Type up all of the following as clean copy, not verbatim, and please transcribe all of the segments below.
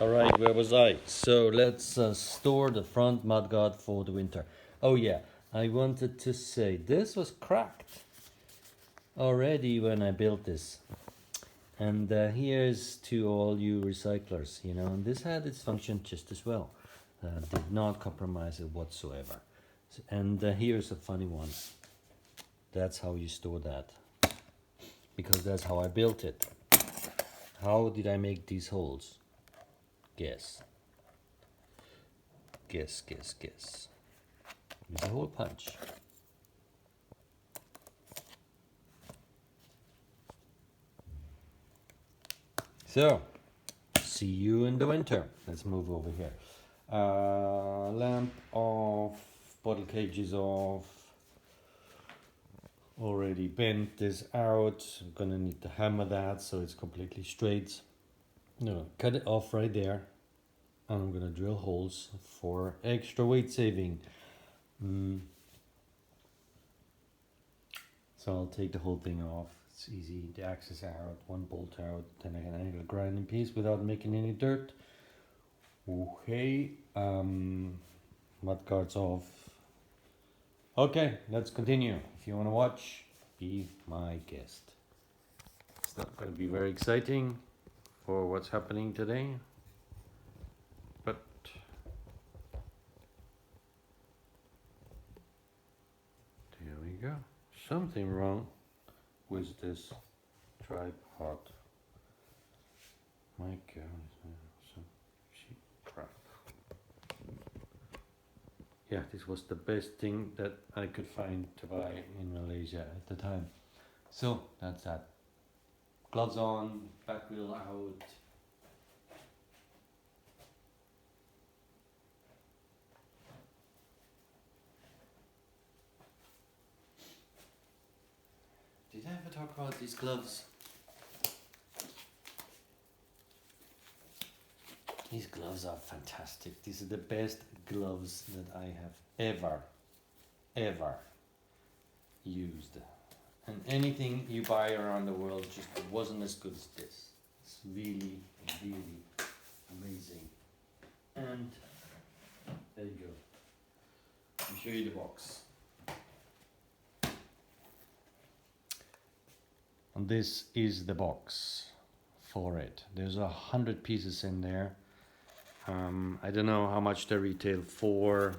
All right, where was I? So let's store the front mudguard for the winter. Oh yeah, I wanted to say this was cracked already when I built this. And here's to all you recyclers, and this had its function just as well. Did not compromise it whatsoever. And here's a funny one. That's how you store that. Because that's how I built it. How did I make these holes? Guess. Guess. With a hole punch. So, see you in the winter. Let's move over here. Lamp off, bottle cages off. Already bent this out. I'm gonna need to hammer that so it's completely straight. No, cut it off right there. And I'm gonna drill holes for extra weight saving. So I'll take the whole thing off. It's easy. The axis out, one bolt out, then I can angle grind in piece without making any dirt. Okay, mud guards off. Okay, let's continue. If you want to watch, be my guest. It's not going to be very exciting for what's happening today, but there we go. Something wrong with this tripod. My God, some cheap crap. Yeah, this was the best thing that I could find to buy in Malaysia at the time. So that's that. Gloves on, back wheel out. Did I ever talk about these gloves? These gloves are fantastic. These are the best gloves that I have ever used. And anything you buy around the world just wasn't as good as this. It's really amazing. And there you go. Let me show you the box. And this is the box for it. There's 100 pieces in there. I don't know how much they retail for.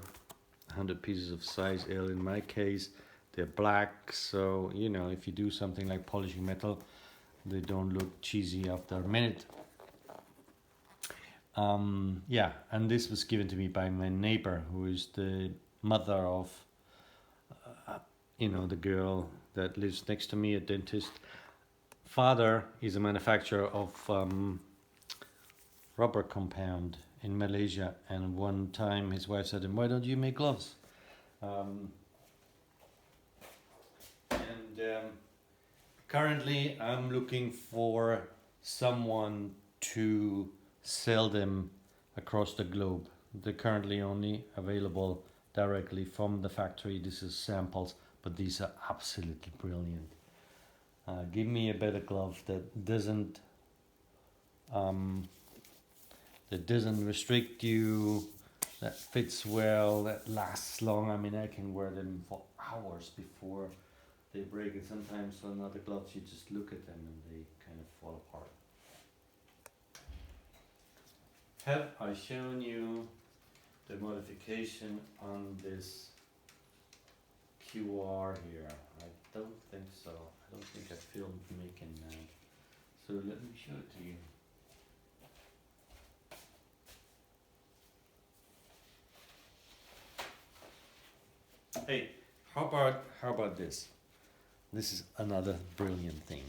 100 pieces of size L in my case. They're black, so if you do something like polishing metal, they don't look cheesy after a minute. Yeah, and this was given to me by my neighbor, who is the mother of the girl that lives next to me, a dentist. Father is a manufacturer of rubber compound in Malaysia, and one time his wife said to him, "Why don't you make gloves?" Currently I'm looking for someone to sell them across the globe. They're currently only available directly from the factory. This is samples, but these are absolutely brilliant. Give me a better glove that doesn't restrict you, that fits well, that lasts long. I mean, I can wear them for hours before they break, and sometimes on other gloves you just look at them and they kind of fall apart. Have I shown you the modification on this QR here? I don't think so. I don't think I filmed making that. So let me show it to you. Hey, how about this? This is another brilliant thing.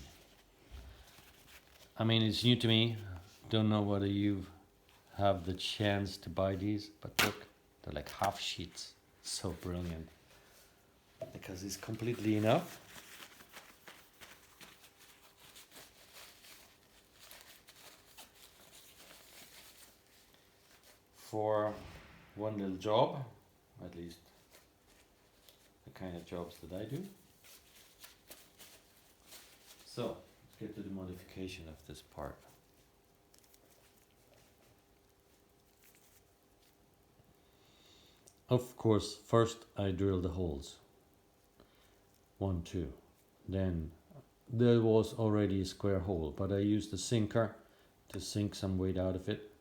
I mean, it's new to me. Don't know whether you have the chance to buy these, but look, they're like half sheets. So brilliant. Because it's completely enough. For one little job, at least the kind of jobs that I do. So let's get to the modification of this part. Of course, first I drill the holes. 1, 2. Then there was already a square hole, but I used the sinker to sink some weight out of it.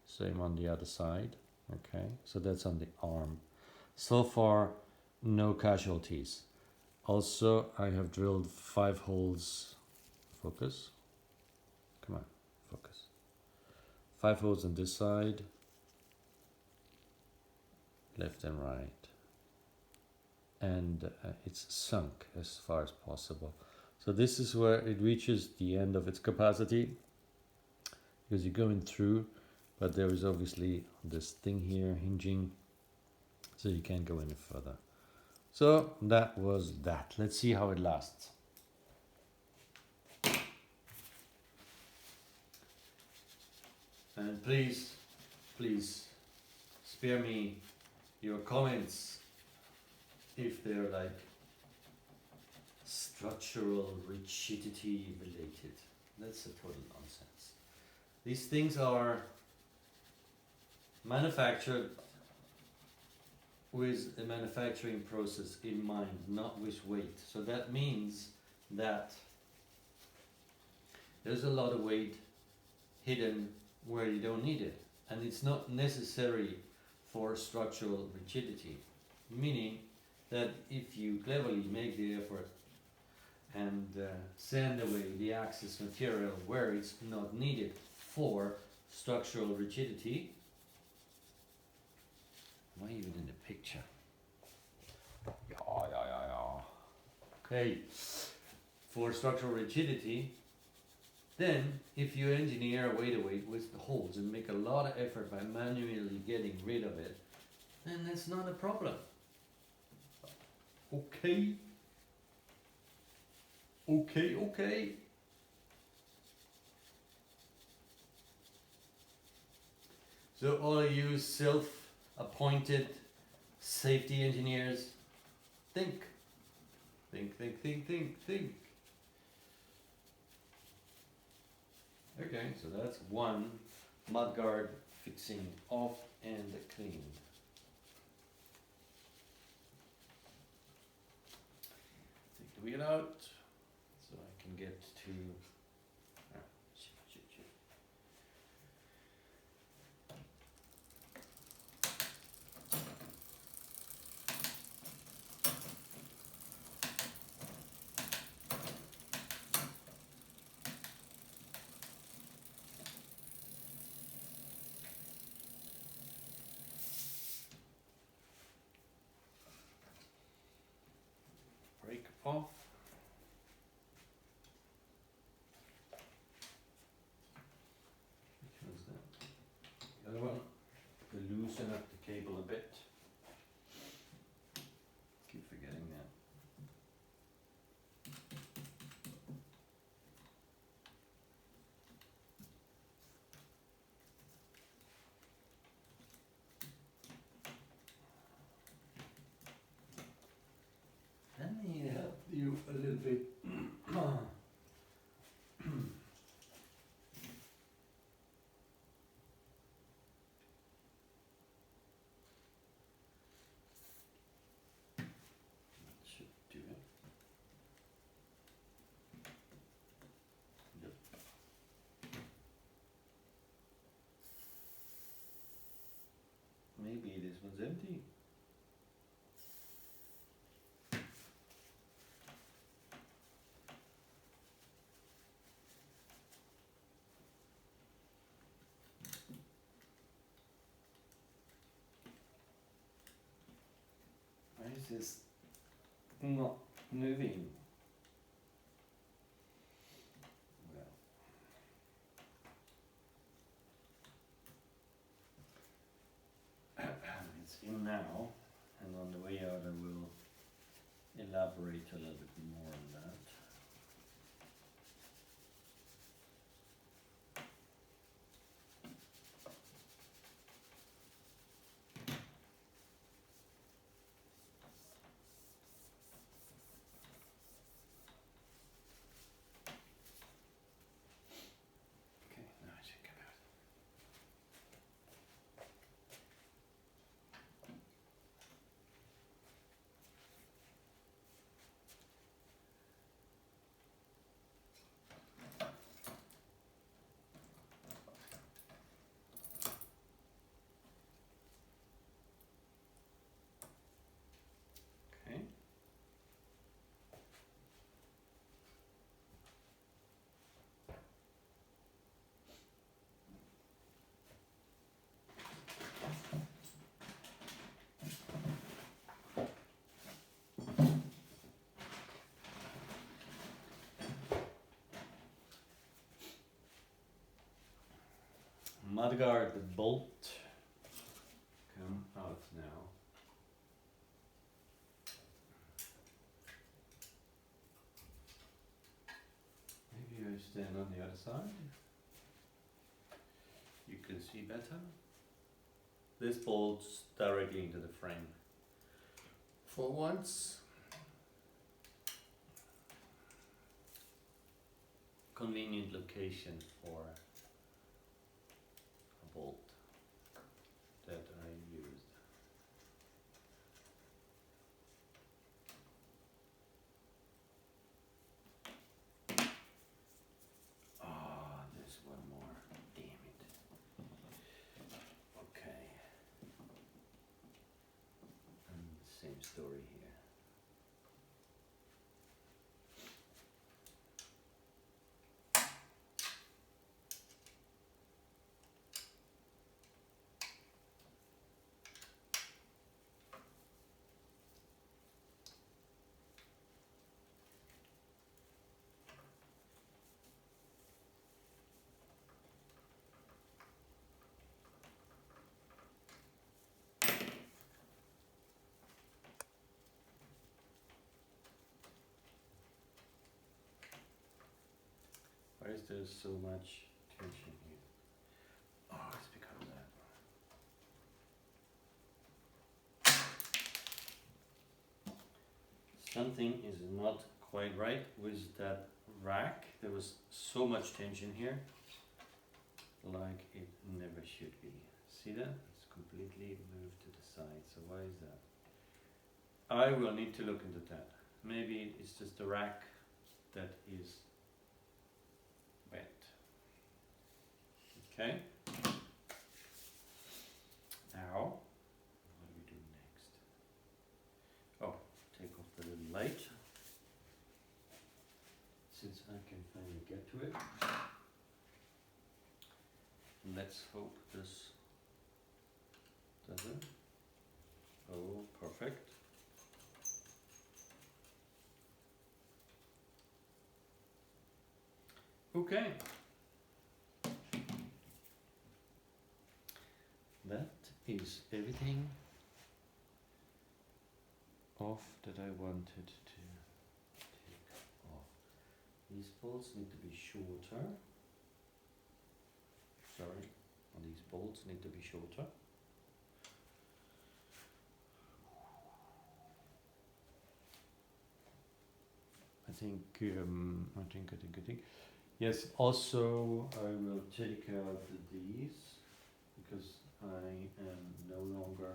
Same on the other side. Okay, so that's on the arm. So far, no casualties. Also, I have drilled 5 holes. Focus. Come on, focus. 5 holes on this side, left and right. And it's sunk as far as possible. So this is where it reaches the end of its capacity, because you're going through, but there is obviously this thing here hinging, so you can't go any further. So that was that. Let's see how it lasts. And please spare me your comments if they're like structural rigidity related. That's a total nonsense. These things are manufactured with a manufacturing process in mind, not with weight. So that means that there's a lot of weight hidden where you don't need it. And it's not necessary for structural rigidity. Meaning that if you cleverly make the effort and sand away the excess material where it's not needed for structural rigidity. Am I even in the picture? Yeah. Okay. For structural rigidity, then if you engineer away the weight with the holes and make a lot of effort by manually getting rid of it, then that's not a problem. Okay. So all of you self-appointed safety engineers, think. Okay, so that's one mudguard fixing off and cleaned. Take the wheel out so I can get to. Break off. Which one's that? The other one. To loosen up the cable a bit. Keep forgetting that. Let me help you a little bit. Should do it. Yep. Maybe this one's empty. Why is this not moving? Well, it's in now, and on the way out I will elaborate a little bit more on that. Okay, now I should come out. mudguard, the bolt, come out now. Maybe I stand on the other side. You can see better. This bolts directly into the frame. For once. Convenient location for a bolt that I used. Ah, there's one more. Damn it. Okay. And same story here. Why is there so much tension here? Oh, it's because of that. Something is not quite right with that rack. There was so much tension here, like it never should be. See that? It's completely moved to the side. So why is that? I will need to look into that. Maybe it's just the rack that is wet. Okay. Now, what do we do next? Oh, take off the little light. Since I can finally get to it. Let's hope this doesn't. Oh, perfect. Okay. That is everything off that I wanted to take off. These bolts need to be shorter. Sorry, these bolts need to be shorter. I think. Yes, also I will take out these because I am no longer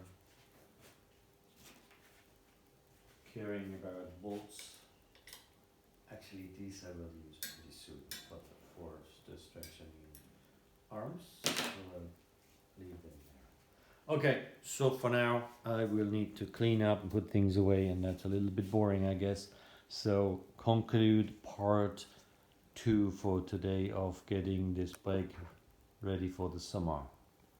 caring about bolts. Actually, these I will use pretty soon, but for the strengthening arms, I will leave them there. Okay, so for now I will need to clean up and put things away, and that's a little bit boring, I guess. So conclude part 2 for today of getting this bike ready for the summer.